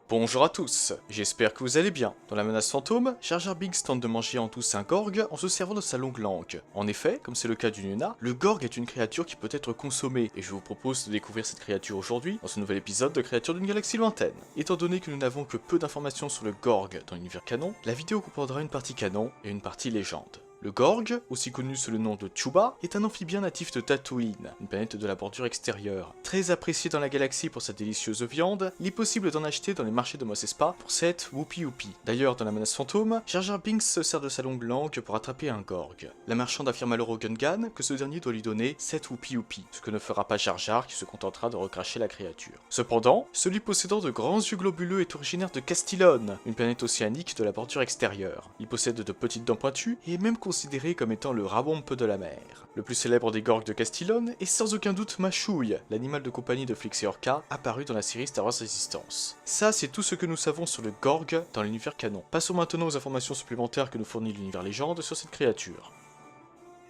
Bonjour à tous, j'espère que vous allez bien. Dans la menace fantôme, Jar Jar Binks tente de manger en douce un Gorg en se servant de sa longue langue. En effet, comme c'est le cas du Nuna, le Gorg est une créature qui peut être consommée, et je vous propose de découvrir cette créature aujourd'hui dans ce nouvel épisode de Créatures d'une galaxie lointaine. Étant donné que nous n'avons que peu d'informations sur le Gorg dans l'univers canon, la vidéo comprendra une partie canon et une partie légende. Le Gorg, aussi connu sous le nom de Chuba, est un amphibien natif de Tatooine, une planète de la bordure extérieure. Très apprécié dans la galaxie pour sa délicieuse viande, il est possible d'en acheter dans les marchés de Mos Espa pour 7 Whoopi Whoopi. D'ailleurs, dans la menace fantôme, Jar Jar Binks se sert de sa longue langue pour attraper un Gorg. La marchande affirme alors au Gungan que ce dernier doit lui donner 7 Whoopi Whoopi, ce que ne fera pas Jar Jar qui se contentera de recracher la créature. Cependant, celui possédant de grands yeux globuleux est originaire de Castillon, une planète océanique de la bordure extérieure. Il possède de petites dents pointues et est même considéré comme étant le Rabompe de la mer. Le plus célèbre des Gorgs de Castillon est sans aucun doute Mashouille, l'animal de compagnie de Flix et Orca, apparu dans la série Star Wars Resistance. Ça, c'est tout ce que nous savons sur le Gorg dans l'univers canon. Passons maintenant aux informations supplémentaires que nous fournit l'univers légende sur cette créature.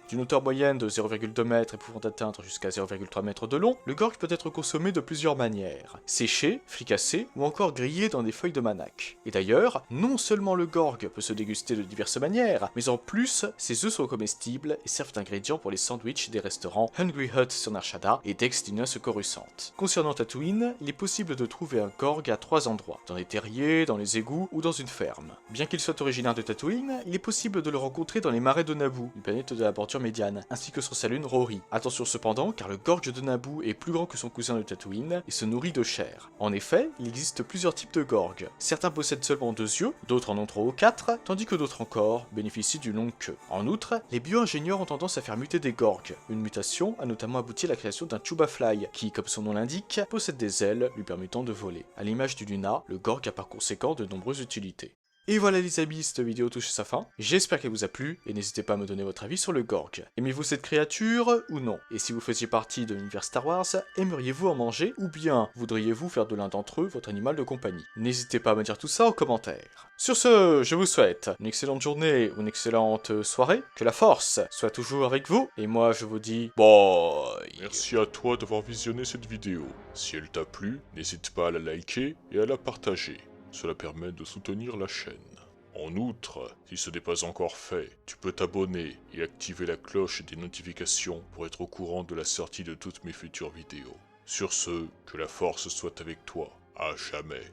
D'une hauteur moyenne de 0,2 m et pouvant atteindre jusqu'à 0,3 m de long, le Gorg peut être consommé de plusieurs manières. Séché, fricassé ou encore grillé dans des feuilles de mannac. Et d'ailleurs, non seulement le Gorg peut se déguster de diverses manières, mais en plus, ses œufs sont comestibles et servent d'ingrédients pour les sandwichs des restaurants Hungry Hut sur Nar Shaddaa et Dextinus Coruscant. Concernant Tatooine, il est possible de trouver un Gorg à 3 endroits, dans des terriers, dans les égouts ou dans une ferme. Bien qu'il soit originaire de Tatooine, il est possible de le rencontrer dans les marais de Naboo, une planète de la bordure médiane, ainsi que sur sa lune Rory. Attention cependant, car le Gorg de Naboo est plus grand que son cousin de Tatooine et se nourrit de chair. En effet, il existe plusieurs types de Gorg. Certains possèdent seulement 2 yeux, d'autres en ont 3 ou 4, tandis que d'autres encore bénéficient d'une longue queue. En outre, les bio-ingénieurs ont tendance à faire muter des Gorg. Une mutation a notamment abouti à la création d'un Chuba Fly, qui, comme son nom l'indique, possède des ailes lui permettant de voler. À l'image du Luna, le Gorg a par conséquent de nombreuses utilités. Et voilà les amis, cette vidéo touche à sa fin, j'espère qu'elle vous a plu, et n'hésitez pas à me donner votre avis sur le Gorg. Aimez-vous cette créature, ou non? Et si vous faisiez partie de l'univers Star Wars, aimeriez-vous en manger, ou bien voudriez-vous faire de l'un d'entre eux votre animal de compagnie? N'hésitez pas à me dire tout ça en commentaire. Sur ce, je vous souhaite une excellente journée, ou une excellente soirée, que la force soit toujours avec vous, et moi je vous dis bye. Merci à toi d'avoir visionné cette vidéo. Si elle t'a plu, n'hésite pas à la liker et à la partager. Cela permet de soutenir la chaîne. En outre, si ce n'est pas encore fait, tu peux t'abonner et activer la cloche des notifications pour être au courant de la sortie de toutes mes futures vidéos. Sur ce, que la force soit avec toi, à jamais.